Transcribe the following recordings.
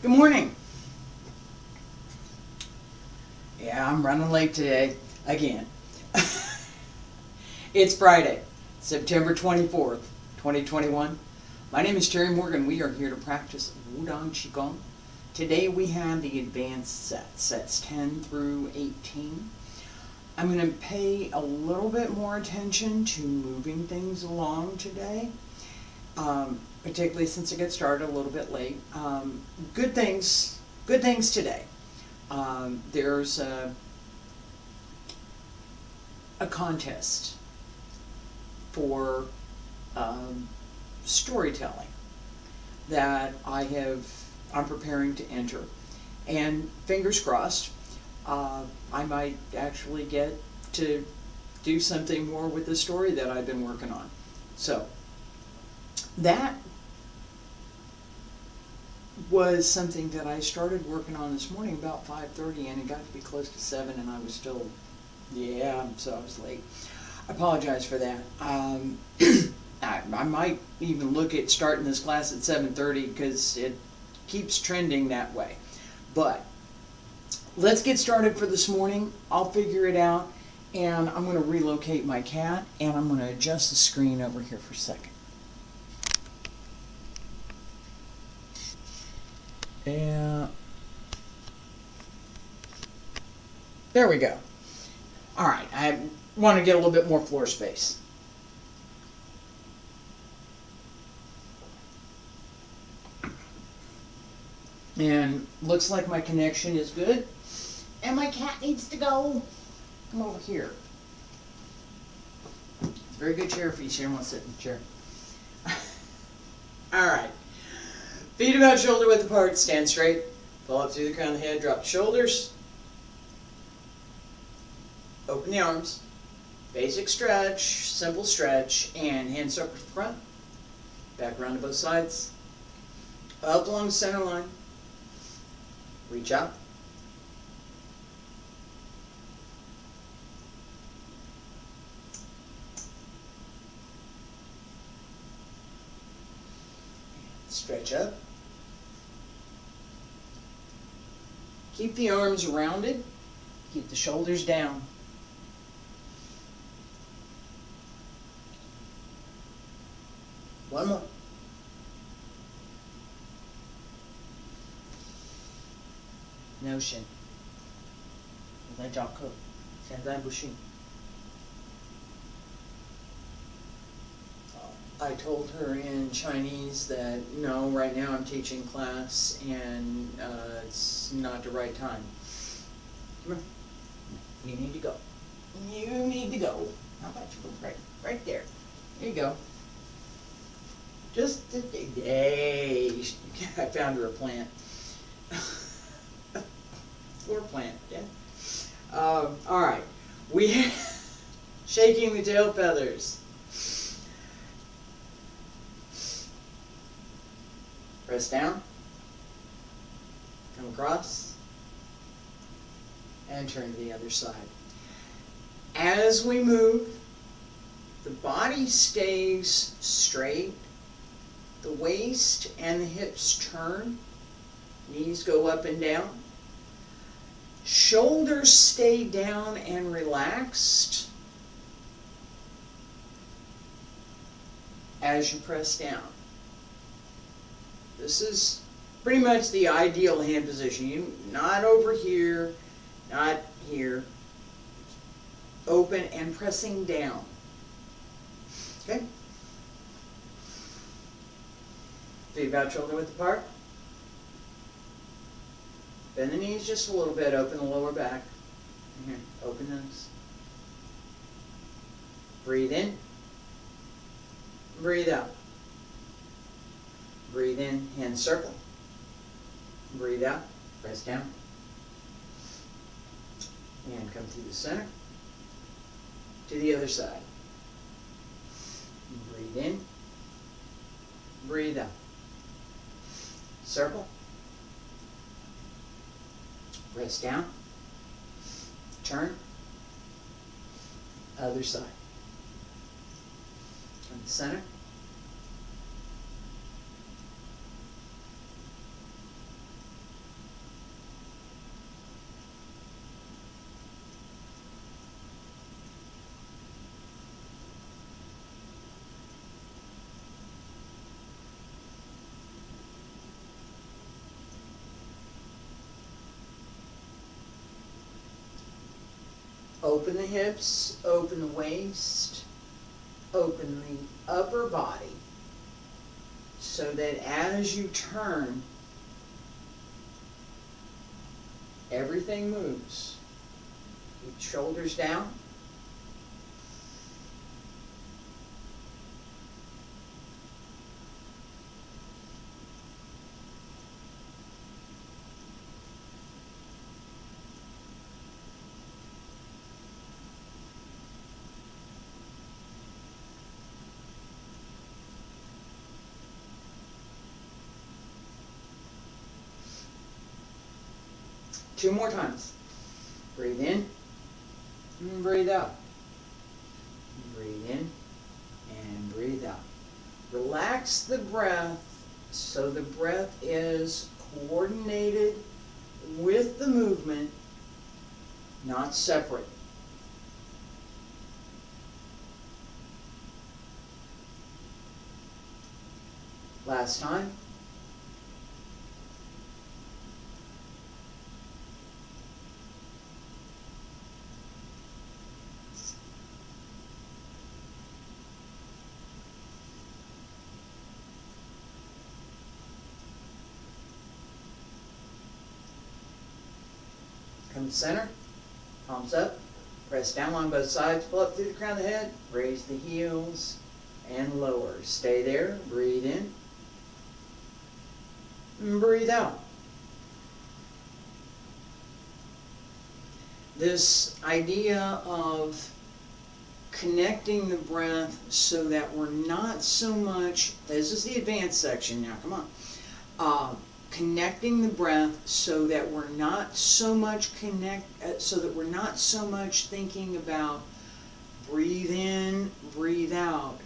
Good morning. Yeah, I'm running late today, again. It's Friday, September 24th, 2021. My name is Terry Morgan. We are here to practice Wudang Qigong. Today we have the advanced sets 10 through 18. I'm going to pay a little bit more attention to moving things along today. Particularly since it got started a little bit late. Good things today. There's a contest for storytelling that I'm preparing to enter, and fingers crossed, I might actually get to do something more with the story that I've been working on. So that was something that I started working on this morning about 5:30, and it got to be close to 7, and I was still, so I was late. I apologize for that. I might even look at starting this class at 7:30 because it keeps trending that way. But let's get started for this morning. I'll figure it out, and I'm going to relocate my cat, and I'm going to adjust the screen over here for a second. Yeah. There we go. All right, I want to get a little bit more floor space. And looks like my connection is good. And my cat needs to go. Come over here. It's a very good chair for you. She don't want to sit in the chair. All right. Feet about shoulder width apart, stand straight. Pull up through the crown of the head, drop the shoulders. Open the arms. Basic stretch, simple stretch, and hand circle to the front. Back around to both sides. Up along the center line. Reach out. Stretch up. Keep the arms rounded. Keep the shoulders down. One more. Notion. 我在找课，现在不训。I told her in Chinese that no, right now I'm teaching class and it's not the right time. Come here. You need to go. You need to go. How about you go right there? There you go. Just hey, I found her a plant. Floor plant, yeah. All right, we shaking the tail feathers. Press down, come across, and turn to the other side. As we move, the body stays straight, the waist and the hips turn, knees go up and down, shoulders stay down and relaxed as you press down. This is pretty much the ideal hand position. You not over here, not here. Open and pressing down. Okay? Feet about shoulder width apart. Bend the knees just a little bit. Open the lower back. Here, open those. Breathe in. Breathe out. Breathe in, hand circle. Breathe out, press down. And come through the center to the other side. Breathe in, breathe out. Circle. Press down. Turn. Other side. From the center. Open the hips, open the waist, open the upper body, so that as you turn, everything moves. Keep the shoulders down. Two more times. Breathe in and breathe out. Breathe in and breathe out. Relax the breath so the breath is coordinated with the movement, not separate. Last time. Come to center, palms up, press down along both sides, pull up through the crown of the head, raise the heels, and lower. Stay there, breathe in, and breathe out. This idea of connecting the breath so that we're not so much, this is the advanced section now, come on. Connecting the breath so that we're not so much thinking about breathe in, breathe out,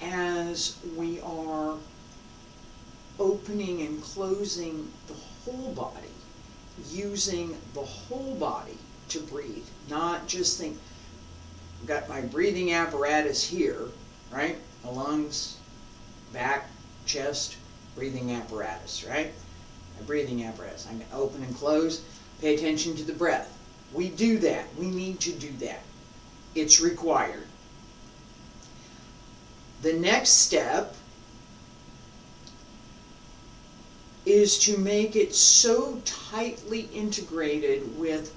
as we are opening and closing the whole body, using the whole body to breathe, not just think, I've got my breathing apparatus here, right? The lungs, back, chest, breathing apparatus, right? My breathing apparatus. I'm going to open and close. Pay attention to the breath. We do that. We need to do that. It's required. The next step is to make it so tightly integrated with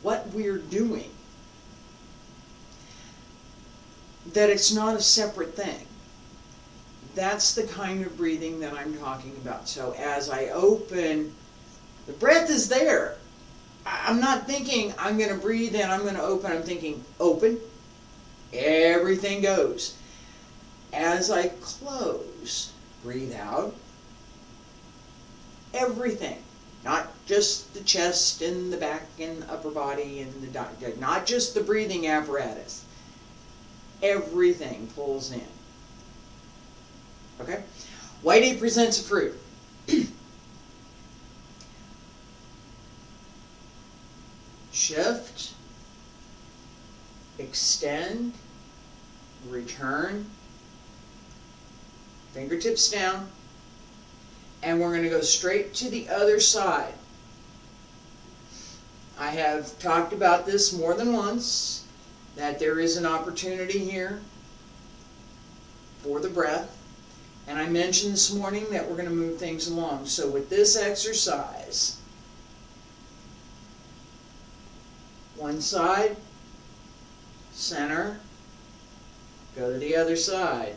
what we're doing that it's not a separate thing. That's the kind of breathing that I'm talking about. So as I open, the breath is there. I'm not thinking I'm going to breathe in, I'm going to open. I'm thinking open, everything goes. As I close, breathe out, everything. Not just the chest and the back and the upper body and the not just the breathing apparatus. Everything pulls in. Okay? White ape presents a fruit. Shift, extend, return, fingertips down, and we're going to go straight to the other side. I have talked about this more than once, that there is an opportunity here for the breath. And I mentioned this morning that we're going to move things along. So with this exercise, one side, center, go to the other side.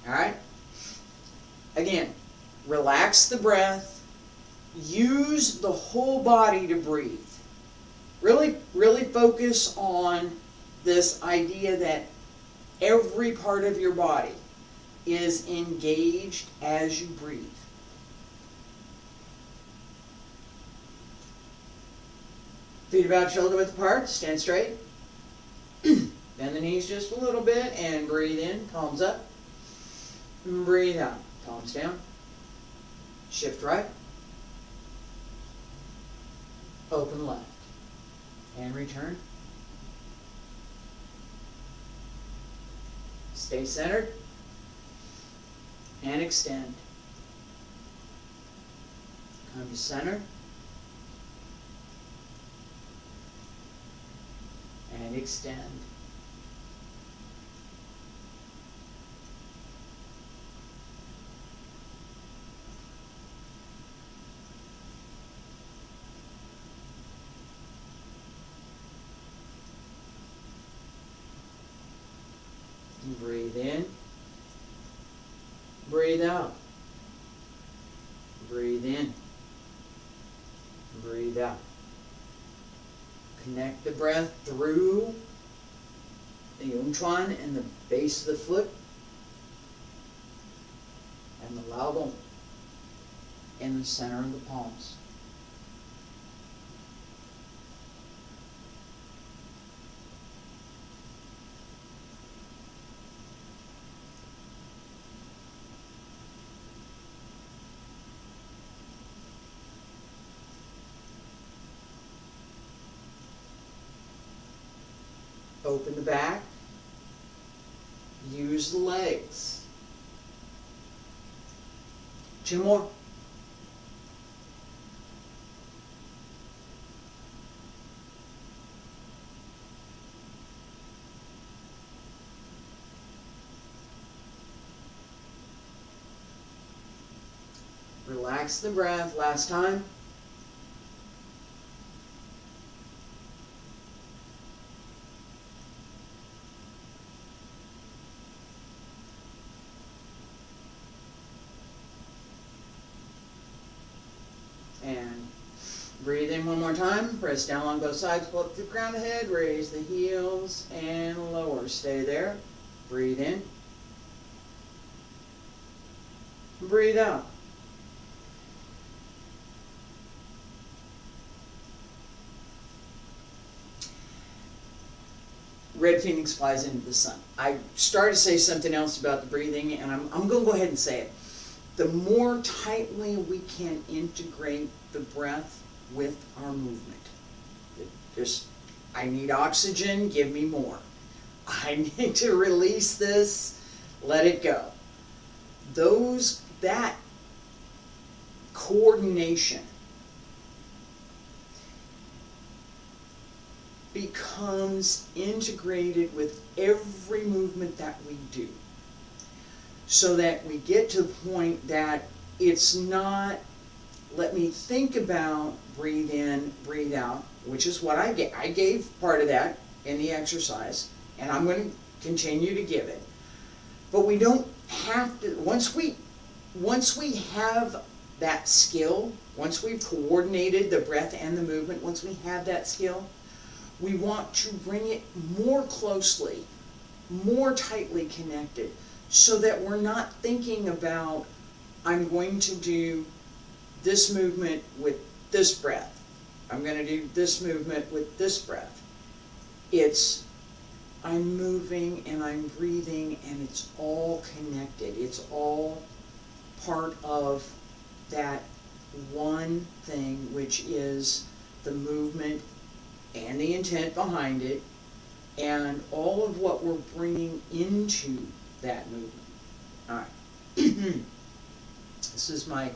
All right? Again, relax the breath. Use the whole body to breathe. Really, really focus on this idea that every part of your body is engaged as you breathe. Feet about shoulder width apart, stand straight. Bend the knees just a little bit and breathe in, palms up. And breathe out, palms down. Shift right. Open left. And return. Stay centered. And extend. Come to center. and extend. And breathe in, breathe out, breathe in, breathe out. Connect the breath through the Yongchuan and the base of the foot and the Laogong in the center of the palms. Open the back, use the legs. 2 more. Relax the breath, last time. And breathe in one more time. Press down on both sides. Pull up through the crown of the head. Raise the heels and lower. Stay there. Breathe in. Breathe out. Red Phoenix flies into the sun. I started to say something else about the breathing, and I'm going to go ahead and say it. The more tightly we can integrate the breath with our movement. I need oxygen, give me more. I need to release this, let it go. That coordination becomes integrated with every movement that we do, so that we get to the point that it's not, let me think about breathe in, breathe out, which is what I gave part of that in the exercise, and I'm going to continue to give it. But we don't have to, once we have that skill, once we've coordinated the breath and the movement, once we have that skill, we want to bring it more closely, more tightly connected, so that we're not thinking about, I'm going to do this movement with this breath. I'm going to do this movement with this breath. It's, I'm moving and I'm breathing, and it's all connected. It's all part of that one thing, which is the movement and the intent behind it, and all of what we're bringing into that movement. All right. This is my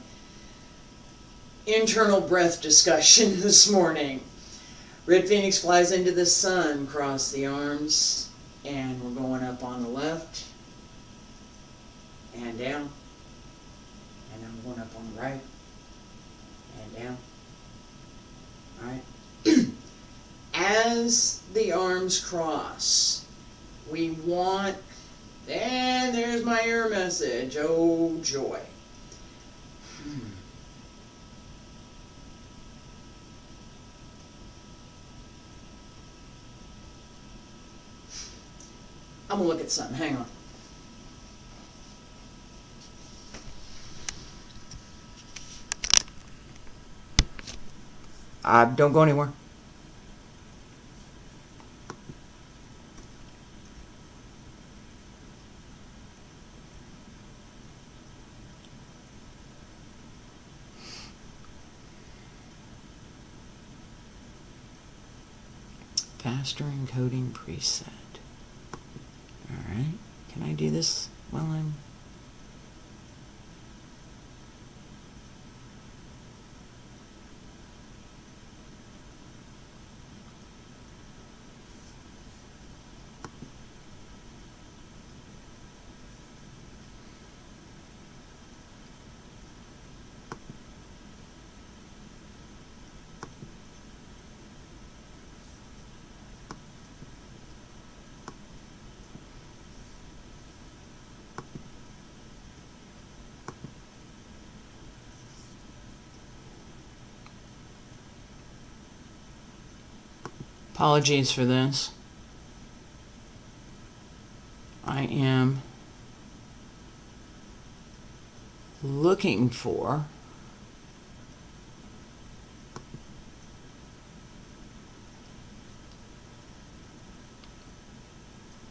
internal breath discussion this morning. Red Phoenix flies into the sun, cross the arms, and we're going up on the left, and down, and I'm going up on the right, and down. All right. As the arms cross, we want, and there's my error message, oh joy. I'm going to look at something, hang on. Don't go anywhere. Faster encoding preset. Alright, can I do this while I'm... Apologies for this. I am looking for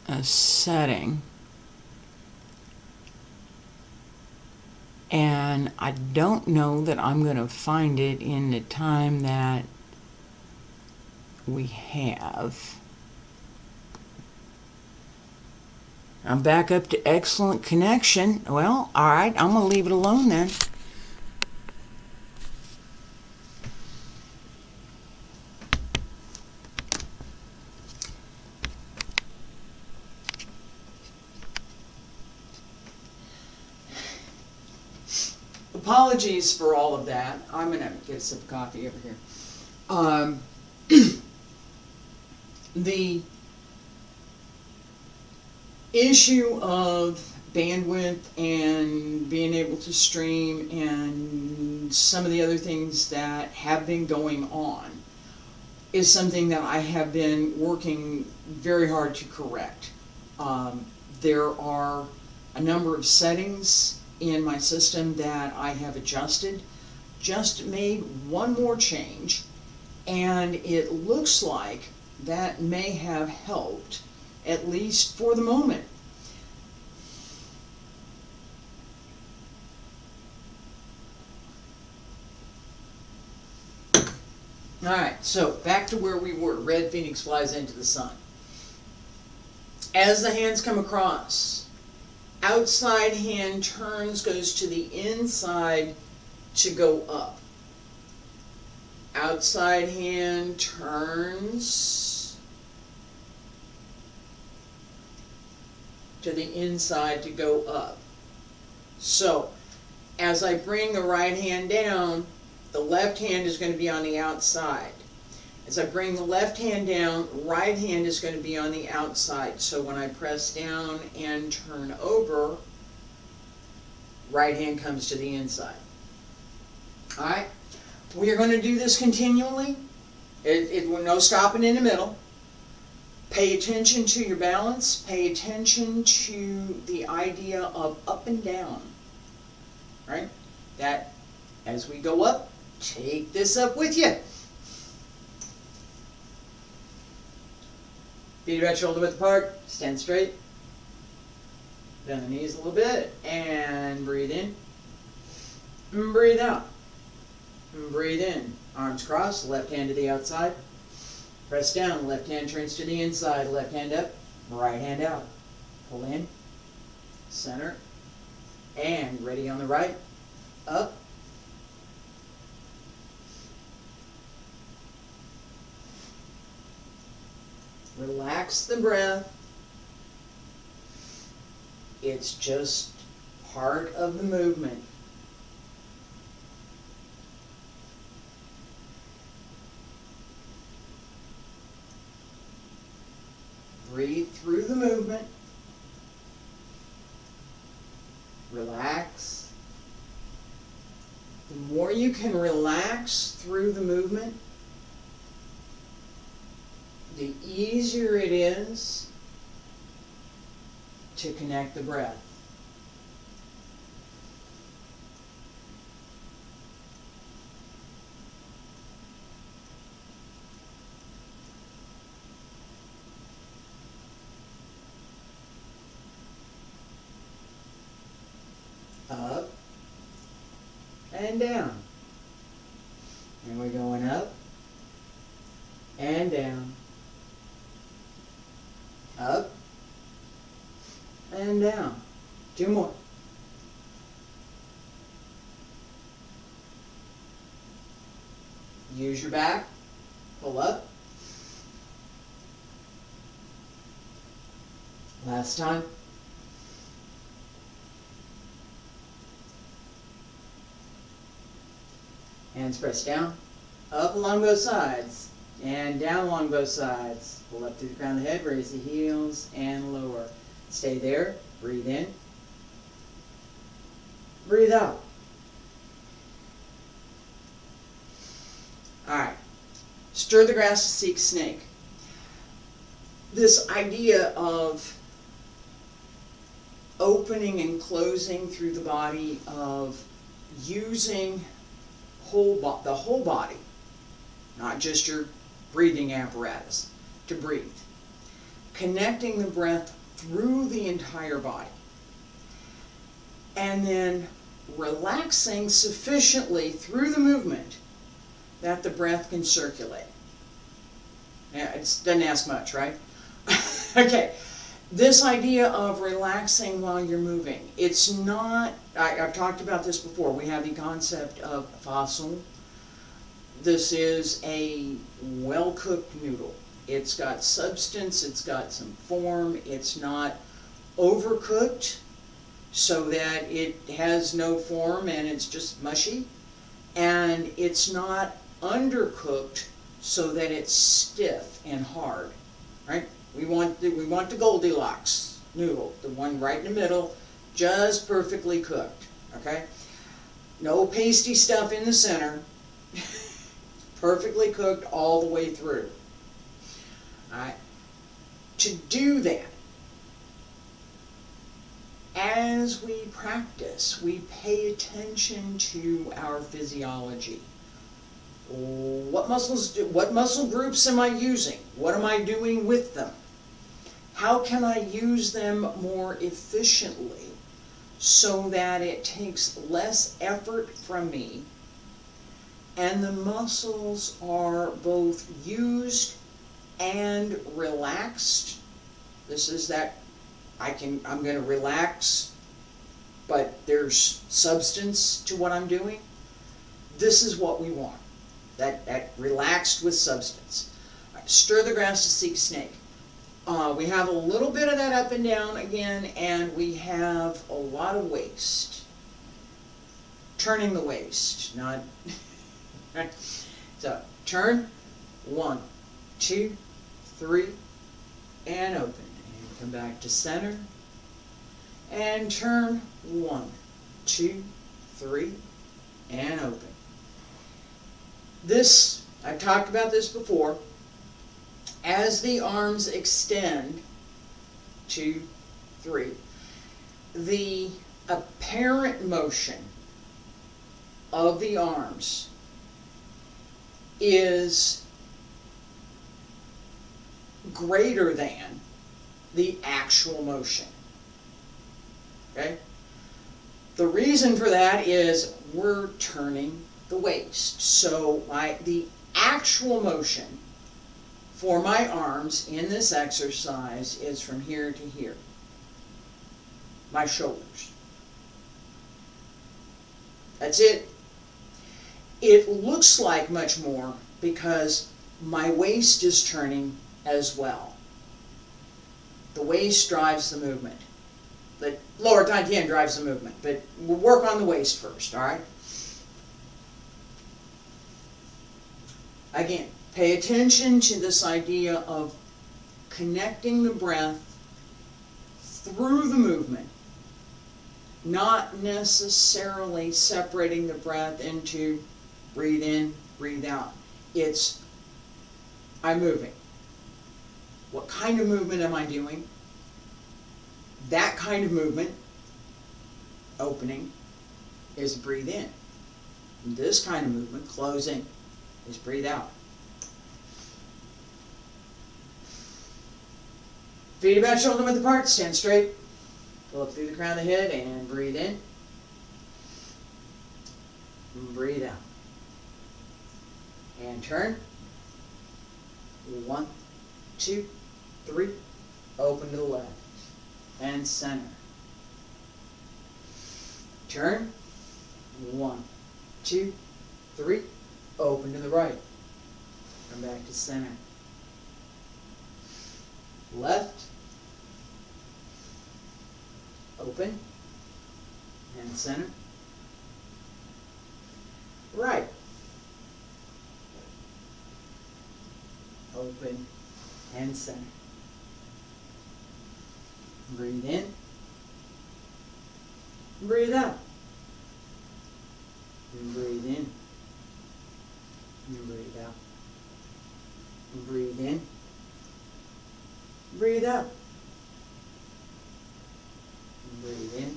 a setting, and I don't know that I'm going to find it in the time that we have. I'm back up to excellent connection. Well, all right, I'm going to leave it alone then. Apologies for all of that. I'm going to get a sip of coffee over here. The issue of bandwidth and being able to stream and some of the other things that have been going on is something that I have been working very hard to correct. There are a number of settings in my system that I have adjusted, just made one more change, and it looks like that may have helped, at least for the moment. Alright, so back to where we were. Red Phoenix flies into the sun. As the hands come across, outside hand turns, goes to the inside to go up. Outside hand turns to the inside to go up. So, as I bring the right hand down, the left hand is going to be on the outside. As I bring the left hand down, right hand is going to be on the outside. So when I press down and turn over, right hand comes to the inside. Alright, we are going to do this continually. No stopping in the middle. Pay attention to your balance. Pay attention to the idea of up and down. Right? That as we go up, take this up with you. Feet about shoulder width apart, stand straight. Bend the knees a little bit, and breathe in. And breathe out. And breathe in. Arms crossed, left hand to the outside. Press down, left hand turns to the inside, left hand up, right hand out. Pull in, center, and ready on the right, up. Relax the breath. It's just part of the movement. Breathe through the movement. Relax. The more you can relax through the movement, the easier it is to connect the breath. Up and down. And we're going up and down. Up and down. 2 more. Use your back. Pull up. Last time. Hands press down. Up along both sides. And down along both sides. Pull up to the crown of the head, raise the heels, and lower. Stay there. Breathe in. Breathe out. Alright. Stir the grass to seek snake. this idea of opening and closing through the body, of using the whole body, not just your breathing apparatus, to breathe. Connecting the breath through the entire body. And then relaxing sufficiently through the movement that the breath can circulate. Yeah, it doesn't ask much, right? Okay, this idea of relaxing while you're moving, it's not, I've talked about this before, we have the concept of façon. This is a well-cooked noodle. It's got substance, it's got some form, it's not overcooked so that it has no form and it's just mushy, and it's not undercooked so that it's stiff and hard, right? We want the Goldilocks noodle, the one right in the middle, just perfectly cooked, okay? No pasty stuff in the center, perfectly cooked all the way through. All right. To do that, as we practice, we pay attention to our physiology. What muscle groups am I using? What am I doing with them? How can I use them more efficiently so that it takes less effort from me and the muscles are both used and relaxed? This is that I'm going to relax, but there's substance to what I'm doing. This is what we want. That relaxed with substance. Right, stir the grass to seek snake. We have a little bit of that up and down again, and we have a lot of waist. Turning the waist, not... Right. So, turn, 1, 2, 3, and open. And come back to center. And turn, 1, 2, 3, and open. This, I've talked about this before, as the arms extend, 2, 3, the apparent motion of the arms is greater than the actual motion. Okay? The reason for that is we're turning the waist. So the actual motion for my arms in this exercise is from here to here. My shoulders. That's it. It looks like much more because my waist is turning as well. The waist drives the movement. The lower dantian drives the movement, but we'll work on the waist first, all right? Again, pay attention to this idea of connecting the breath through the movement, not necessarily separating the breath into breathe in, breathe out. It's, I'm moving. What kind of movement am I doing? That kind of movement, opening, is breathe in. This kind of movement, closing, is breathe out. Feet about shoulder width apart, stand straight. Pull up through the crown of the head and breathe in. And breathe out. And turn. 1, 2, 3. Open to the left. And center. Turn. 1, 2, 3. Open to the right. Come back to center. Left. Open. And center. Right. Open and center. Breathe in. Breathe out. And breathe in. And breathe out. And breathe in. Breathe out. Breathe in.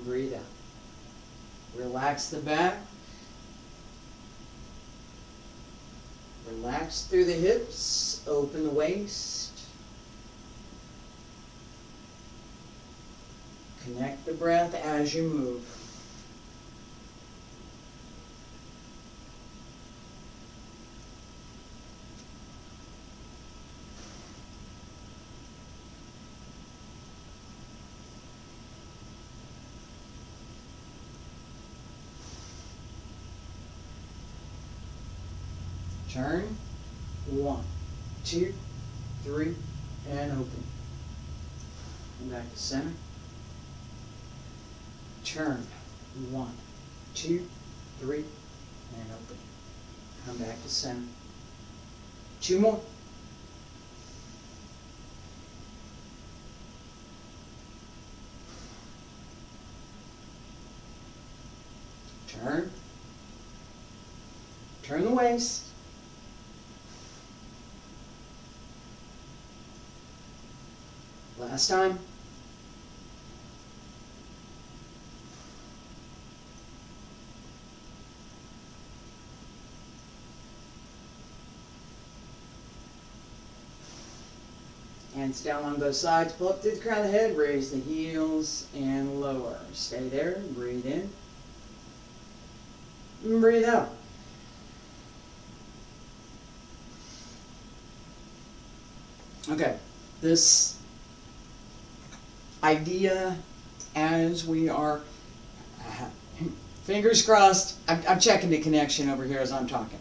Breathe out. Relax the back. Relax through the hips. Open the waist. Connect the breath as you move. Turn. 1, 2, 3, and open. Come back to center. Turn. 1, 2, 3, and open. Come back to center. 2 more. Turn. Turn the waist. Last time. Hands down on both sides. Pull up through the crown of the head. Raise the heels and lower. Stay there. Breathe in. And breathe out. Okay. This idea as we are, fingers crossed, I'm checking the connection over here as I'm talking.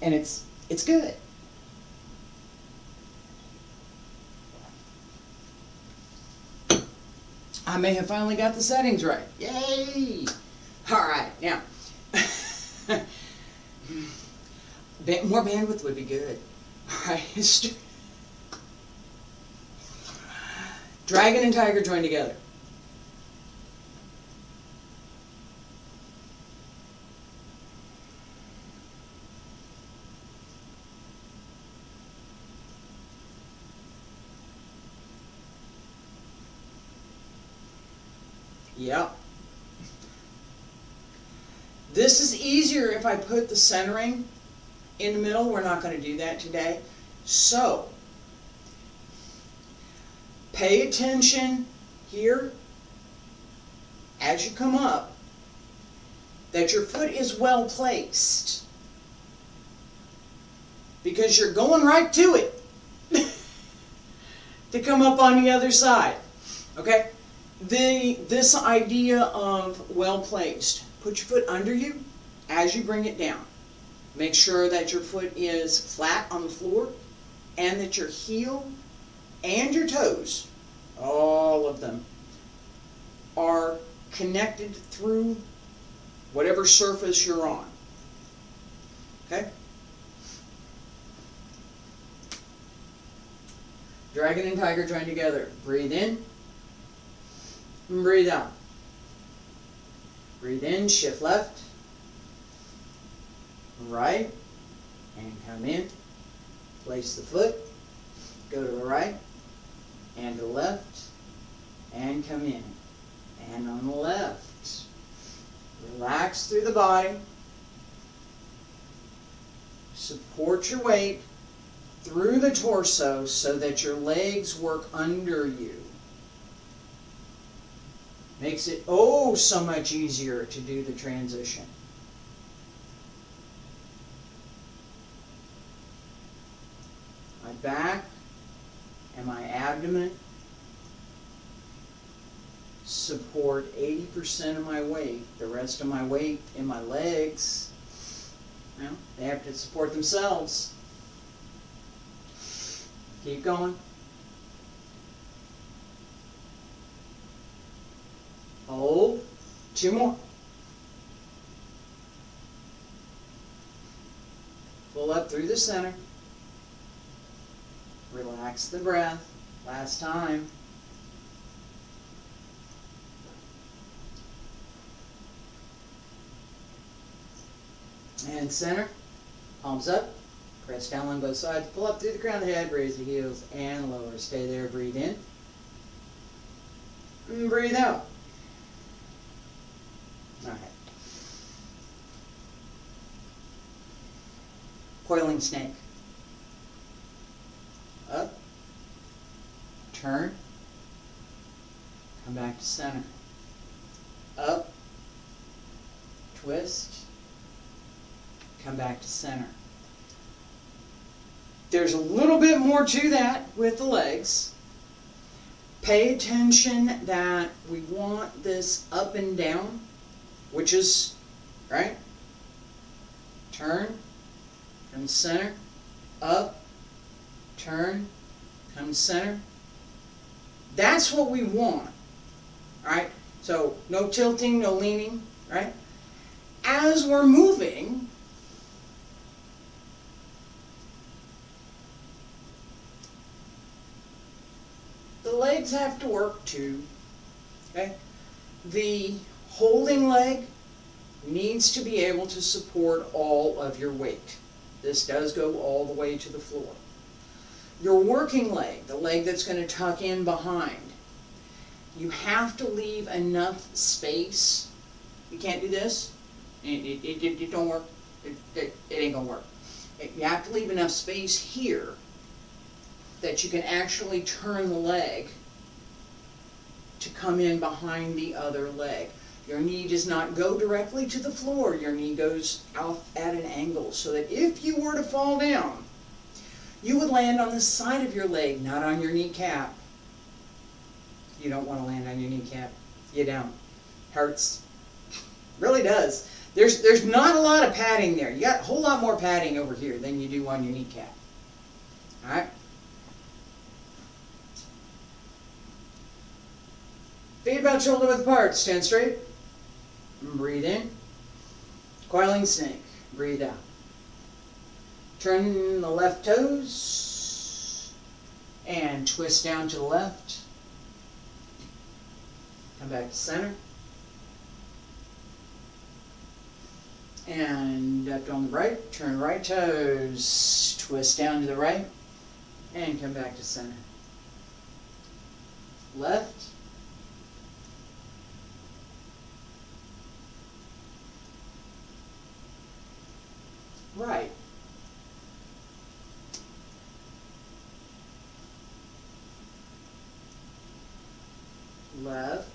And it's good. I may have finally got the settings right. Yay! Alright, now. More bandwidth would be good. Alright. Dragon and tiger join together. Yep. This is easier if I put the centering in the middle. We're not going to do that today. So, pay attention here as you come up that your foot is well placed, because you're going right to it to come up on the other side. Okay? This idea of well placed. Put your foot under you as you bring it down. Make sure that your foot is flat on the floor and that your heel and your toes, all of them, are connected through whatever surface you're on. Okay? Dragon and tiger join together. Breathe in and breathe out. Breathe in, shift left, right, and come in. Place the foot, go to the right, and to the left, and come in. And on the left, relax through the body. Support your weight through the torso so that your legs work under you. Makes it oh so much easier to do the transition. My back and my abdomen support 80% of my weight. The rest of my weight in my legs, well, they have to support themselves. Keep going. Hold. 2 more. Pull up through the center. Relax the breath. Last time. And center. Palms up. Press down on both sides, pull up through the crown of the head, raise the heels and lower. Stay there, breathe in. And breathe out. Alright. Coiling Snake. Up. Turn. Come back to center. Up. Twist. Come back to center. There's a little bit more to that with the legs. Pay attention that we want this up and down, which is, right? Turn, come center, up, turn, come center. That's what we want, right? So no tilting, no leaning, right? As we're moving, the legs have to work too, okay? The holding leg needs to be able to support all of your weight. This does go all the way to the floor. Your working leg, the leg that's going to tuck in behind, you have to leave enough space. You can't do this. It don't work. It ain't going to work. You have to leave enough space here that you can actually turn the leg to come in behind the other leg. Your knee does not go directly to the floor. Your knee goes out at an angle so that if you were to fall down, you would land on the side of your leg, not on your kneecap. You don't want to land on your kneecap. You don't. Hurts. Really does. There's not a lot of padding there. You got a whole lot more padding over here than you do on your kneecap. All right? Feet about shoulder width apart. Stand straight. Breathe in. Coiling Snake. Breathe out. Turn the left toes and twist down to the left. Come back to center. And up on the right. Turn right toes. Twist down to the right. And come back to center. Left. Right. Left.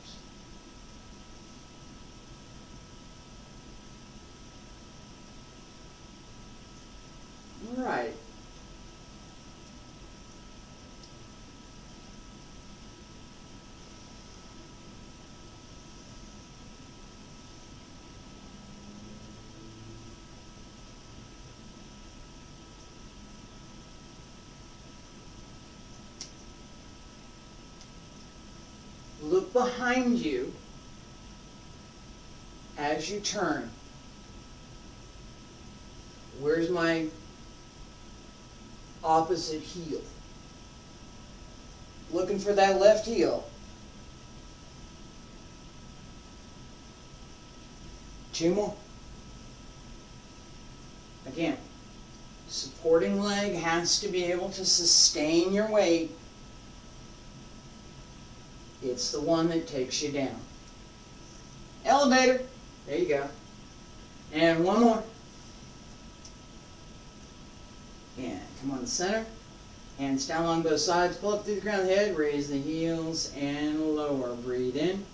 Right. Look behind you as you turn. Where's my opposite heel? Looking for that left heel. 2 more. Again, supporting leg has to be able to sustain your weight. It's the one that takes you down. Elevator. There you go. And 1 more. And come on the center. Hands down along both sides. Pull up through the crown of the head. Raise the heels and lower. Breathe in.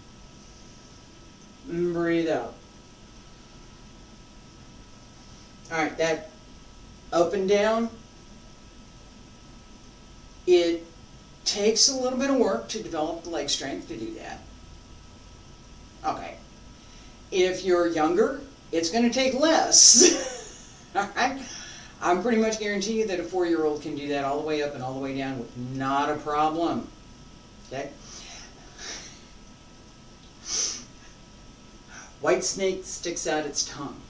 And breathe out. Alright, that up and down, it takes a little bit of work to develop the leg strength to do that. Okay. If you're younger, it's going to take less. Alright? I'm pretty much guarantee you that a 4-year-old can do that all the way up and all the way down with not a problem. Okay? White snake sticks out its tongue.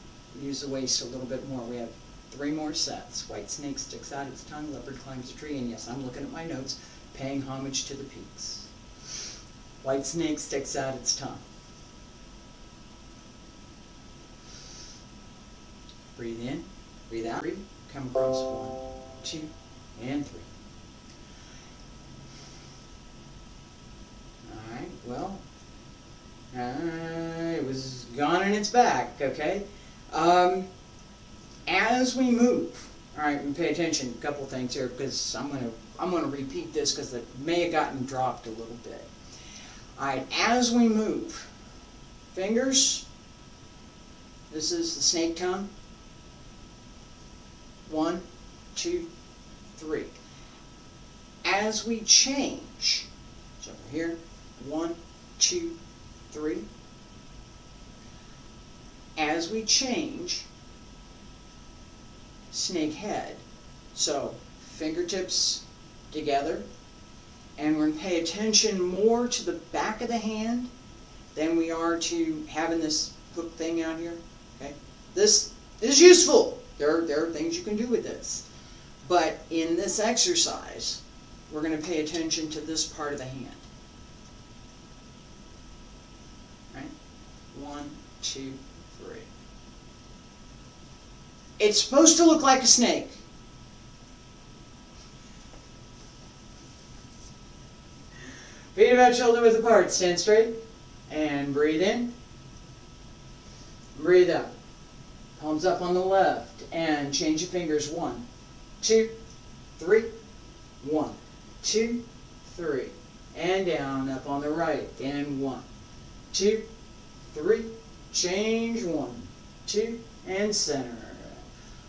Use the waist a little bit more. We have 3 more sets. White snake sticks out its tongue. Leopard climbs a tree. And yes, I'm looking at my notes. Paying homage to the peaks. White snake sticks out its tongue. Breathe in, breathe out, breathe. come across 1, 2, and 3. Alright, well, it was gone and it's back, okay? As we move, alright, we pay attention, a couple things here, because I'm gonna repeat this because it may have gotten dropped a little bit. Alright, as we move, fingers, this is the snake tongue. 1, 2, 3. As we change, so over here, 1, 2, 3. As we change, snake head. So fingertips together, and we're going to pay attention more to the back of the hand than we are to having this hook thing out here. Okay, this is useful. There are things you can do with this, but in this exercise, we're going to pay attention to this part of the hand. Right? 1, 2, 3. It's supposed to look like a snake. Feet about shoulder width apart. Stand straight and breathe in. Breathe out. Palms up on the left and change your fingers. 1, 2, 3. 1, 2, 3. And down, up on the right. And 1, 2, 3. Change. 1, 2, and center.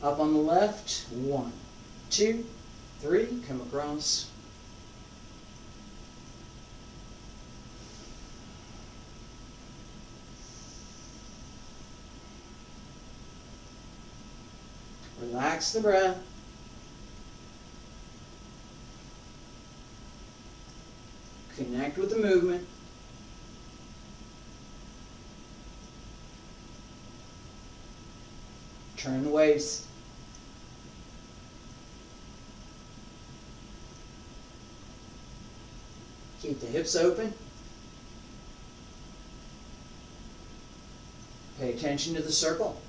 Up on the left. 1, 2, 3. Come across. Relax the breath. Connect with the movement. Turn the waist. Keep the hips open. Pay attention to the circle.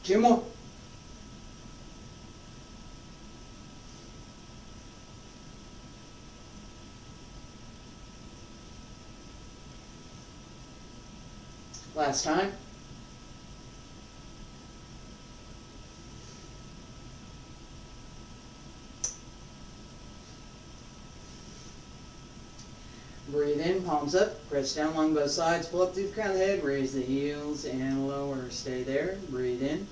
Two more. Last time. Breathe in, palms up, press down along both sides, pull up through the crown of the head, raise the heels and lower. Stay there. Breathe in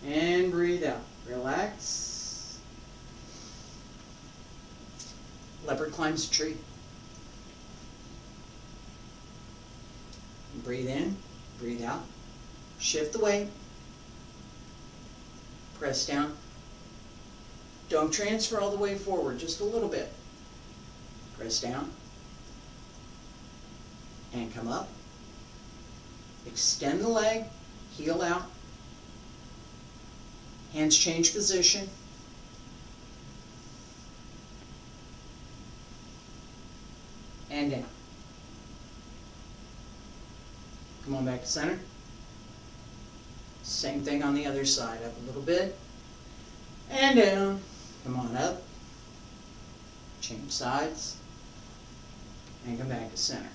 and breathe out. Relax. Leopard climbs a tree. Breathe in, breathe out. Shift the weight. Press down. Don't transfer all the way forward, just a little bit. Press down and come up. Extend the leg, heel out. Hands change position. And down. Come on back to center. Same thing on the other side. Up a little bit. And down. Come on up. Change sides. And come back to center.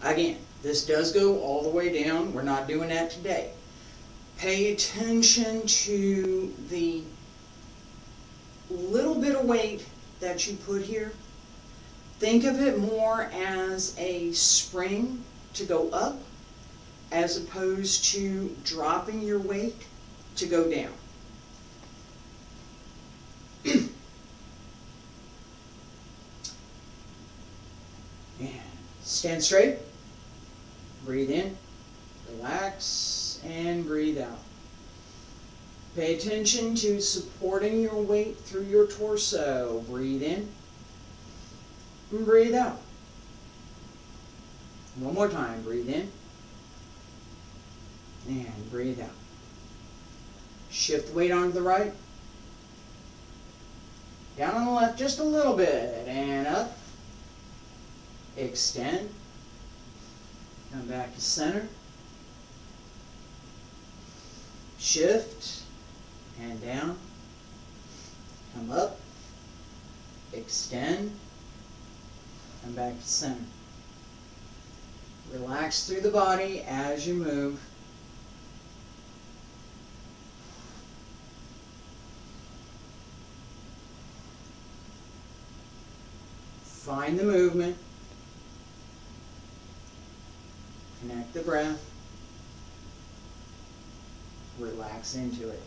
Again, this does go all the way down. We're not doing that today. Pay attention to the little bit of weight that you put here. Think of it more as a spring to go up as opposed to dropping your weight to go down. And stand straight. Breathe in. Relax and breathe out. Pay attention to supporting your weight through your torso. Breathe in and breathe out. One more time. Breathe in and breathe out. Shift weight onto the right. Down on the left just a little bit and up. extend, come back to center, shift, and down, come up, extend, come back to center. Relax through the body as you move. Find the movement. Connect the breath. Relax into it.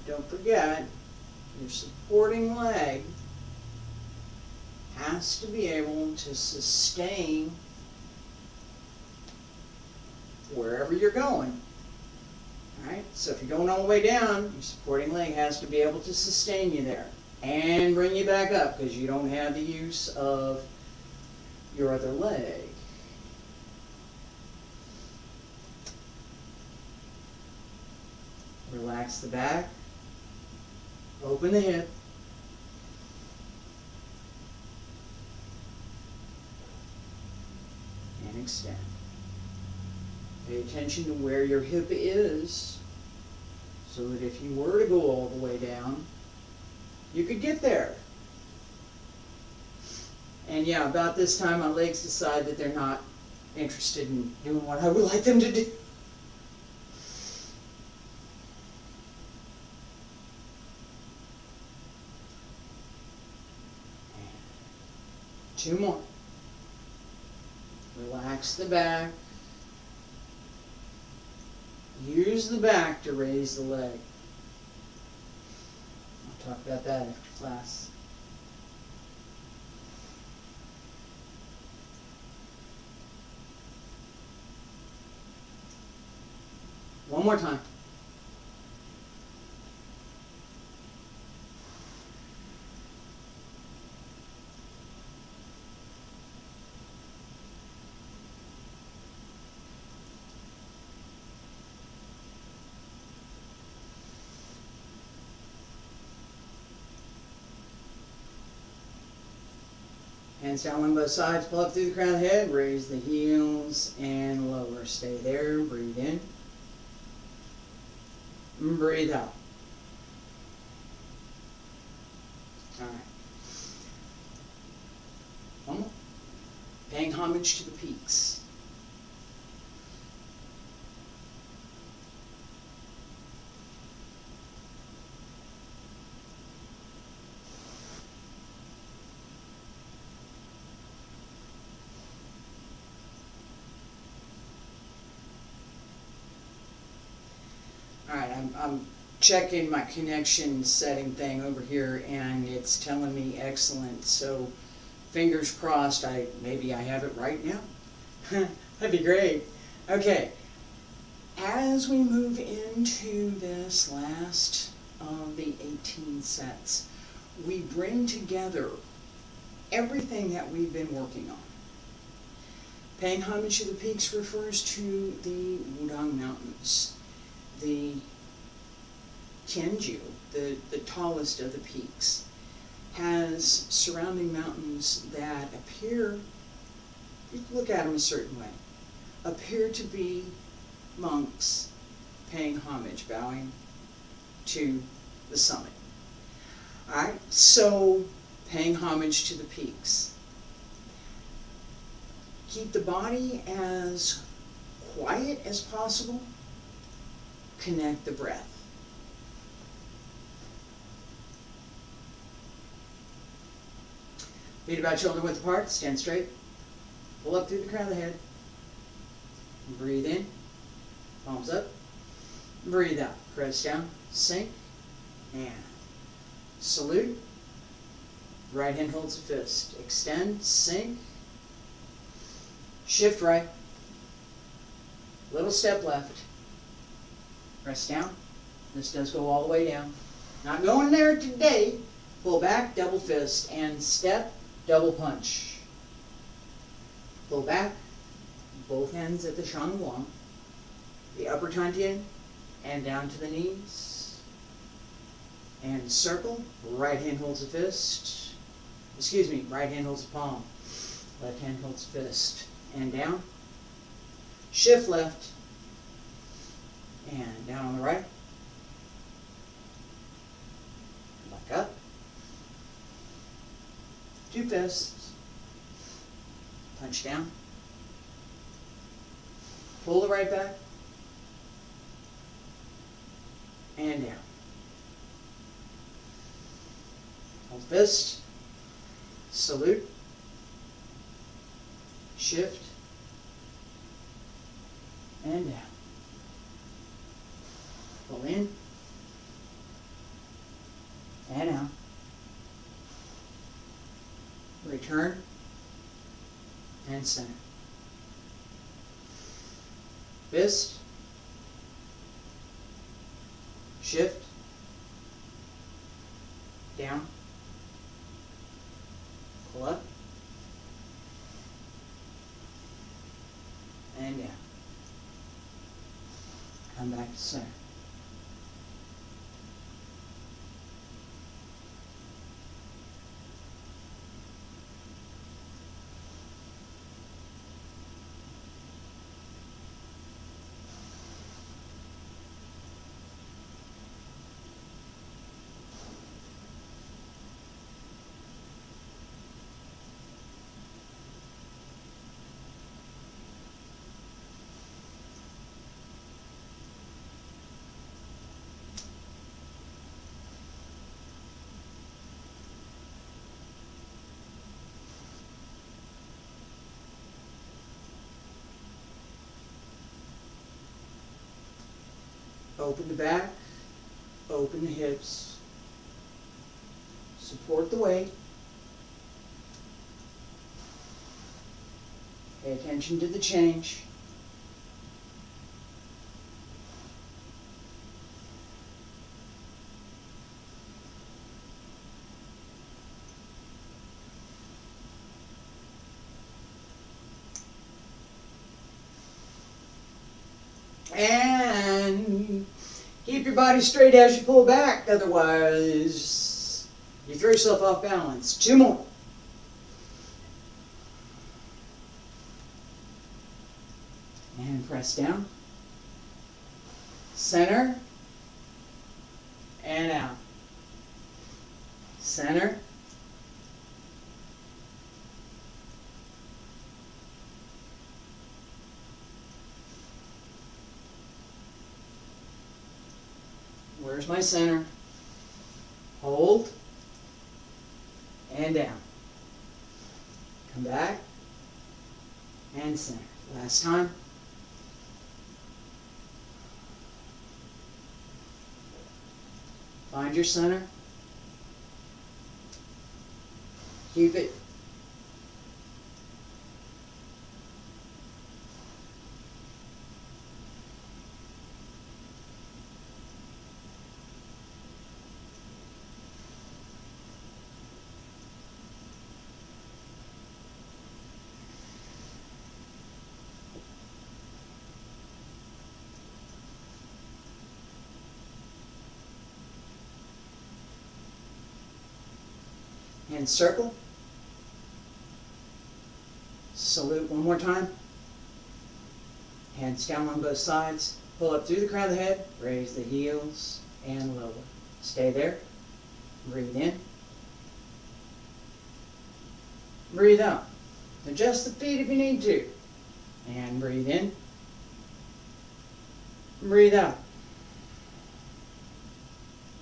Don't forget, your supporting leg has to be able to sustain wherever you're going. Alright, so if you're going all the way down, your supporting leg has to be able to sustain you there and bring you back up because you don't have the use of your other leg. Relax the back. Open the hip. And extend. Pay attention to where your hip is so that if you were to go all the way down, you could get there. And yeah, about this time my legs decide that they're not interested in doing what I would like them to do. Two more. Relax the back. Use the back to raise the leg. I'll talk about that after class. One more time. Hands down on both sides, pull up through the crown of the head, raise the heels and lower. Stay there, breathe in. And breathe out. Alright. One more. Paying homage to the peaks. Alright, I'm checking my connection setting thing over here and it's telling me excellent, so fingers crossed maybe I have it right now. That'd be great. Okay, as we move into this last of the 18 sets, we bring together everything that we've been working on. Paying homage to the peaks refers to the Wudang Mountains. The Tianju, the tallest of the peaks, has surrounding mountains that appear, you look at them a certain way, appear to be monks paying homage, bowing to the summit. Alright, so paying homage to the peaks. Keep the body as quiet as possible. Connect the breath. Feet about shoulder width apart, stand straight. Pull up through the crown of the head. Breathe in, palms up. Breathe out, press down, sink, and salute. Right hand holds the fist. Extend, sink, shift right, little step left, press down. This does go all the way down. Not going there today. Pull back, double fist, and step, double punch. Pull back, both hands at the Shanguang, the upper Tantian, and down to the knees. And circle, right hand holds the fist. Excuse me, right hand holds the palm. Left hand holds the fist. And down. Shift left. And down on the right. Back up. Two fists. Punch down. Pull the right back. And down. Hold fist. Salute. Shift. And down. Pull in. And out. Return. And center. Fist. Shift. Down. Pull up. And down. Come back to center. Open the back, open the hips, support the weight, pay attention to the change. And keep your body straight as you pull back, otherwise you throw yourself off balance. 2 more. And press down. Center. And out. Center. Where's my center? Hold. And down. Come back. And center. Last time. Find your center. Keep it. And circle. Salute one more time. Hands down on both sides. Pull up through the crown of the head. Raise the heels and lower. Stay there. Breathe in. Breathe out. Adjust the feet if you need to. And breathe in. Breathe out.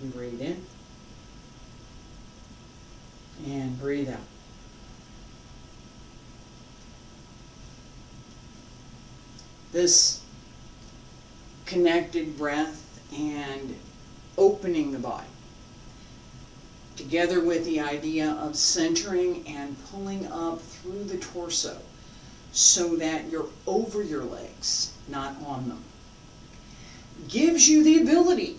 And breathe in. And breathe out. This connected breath and opening the body together with the idea of centering and pulling up through the torso so that you're over your legs, not on them. Gives you the ability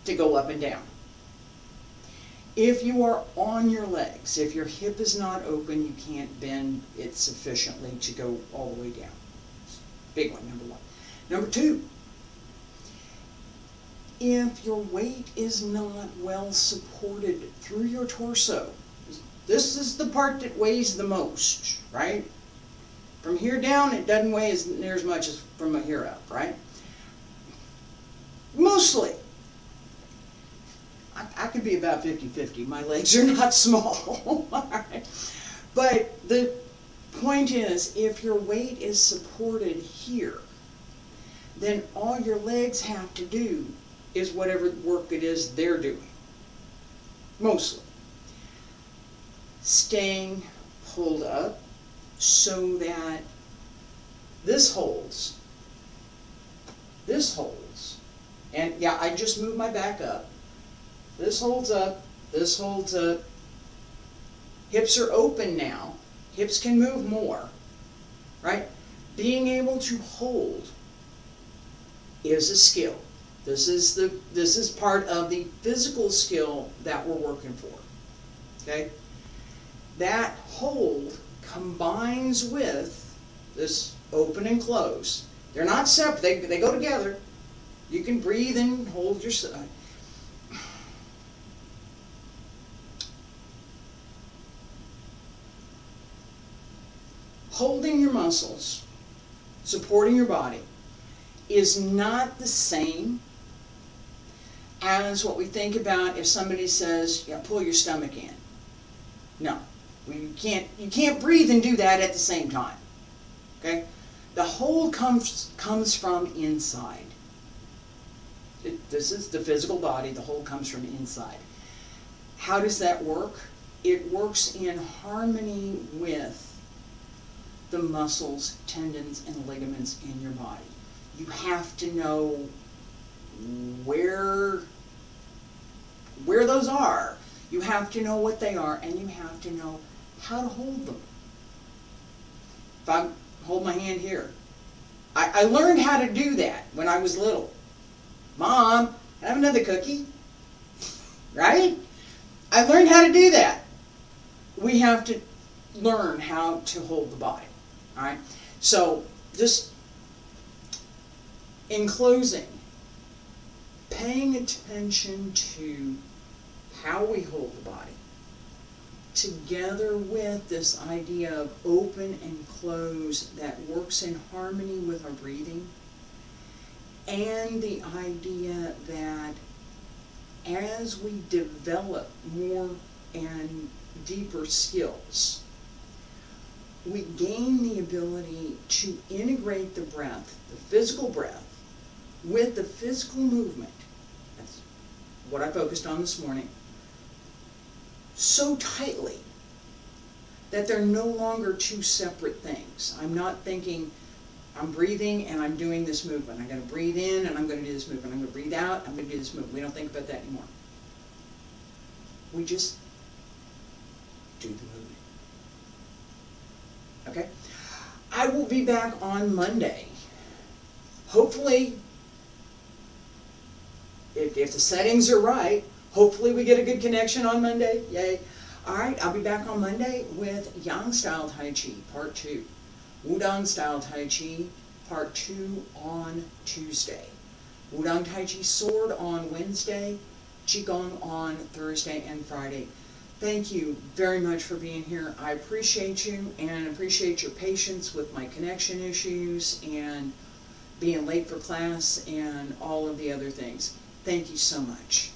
to go up and down. If you are on your legs, if your hip is not open, you can't bend it sufficiently to go all the way down. Big one, number one. Number two, if your weight is not well supported through your torso, this is the part that weighs the most, right? From here down, it doesn't weigh near as much as from here up, right? Mostly. I could be about 50-50. My legs are not small. Right? But the point is, if your weight is supported here, then all your legs have to do is whatever work it is they're doing. Mostly. Staying pulled up so that this holds. This holds. And yeah, I just moved my back up. This holds up. This holds up. Hips are open now. Hips can move more. Right? Being able to hold is a skill. This is part of the physical skill that we're working for. Okay? That hold combines with this open and close. They're not separate. They go together. You can breathe and hold your side. Holding your muscles, supporting your body, is not the same as what we think about if somebody says, yeah, pull your stomach in. No, you can't breathe and do that at the same time. Okay? The hold comes from inside. This is the physical body. The hold comes from inside. How does that work? It works in harmony with the muscles, tendons, and ligaments in your body. You have to know where those are. You have to know what they are, and you have to know how to hold them. If I hold my hand here, I learned how to do that when I was little. Mom, can I have another cookie? Right? I learned how to do that. We have to learn how to hold the body. All right? So, just in closing, paying attention to how we hold the body, together with this idea of open and close that works in harmony with our breathing, and the idea that as we develop more and deeper skills, we gain the ability to integrate the breath, the physical breath, with the physical movement. That's what I focused on this morning. So tightly that they're no longer two separate things. I'm not thinking, I'm breathing and I'm doing this movement. I'm going to breathe in and I'm going to do this movement. I'm going to breathe out, I'm going to do this movement. We don't think about that anymore. We just do the movement. Okay? I will be back on Monday. Hopefully, if the settings are right, hopefully we get a good connection on Monday. Yay. Alright, I'll be back on Monday with Yang Style Tai Chi, Part 2. Wudang Style Tai Chi, Part 2 on Tuesday. Wudang Tai Chi Sword on Wednesday. Qigong on Thursday and Friday. Thank you very much for being here. I appreciate you and appreciate your patience with my connection issues and being late for class and all of the other things. Thank you so much.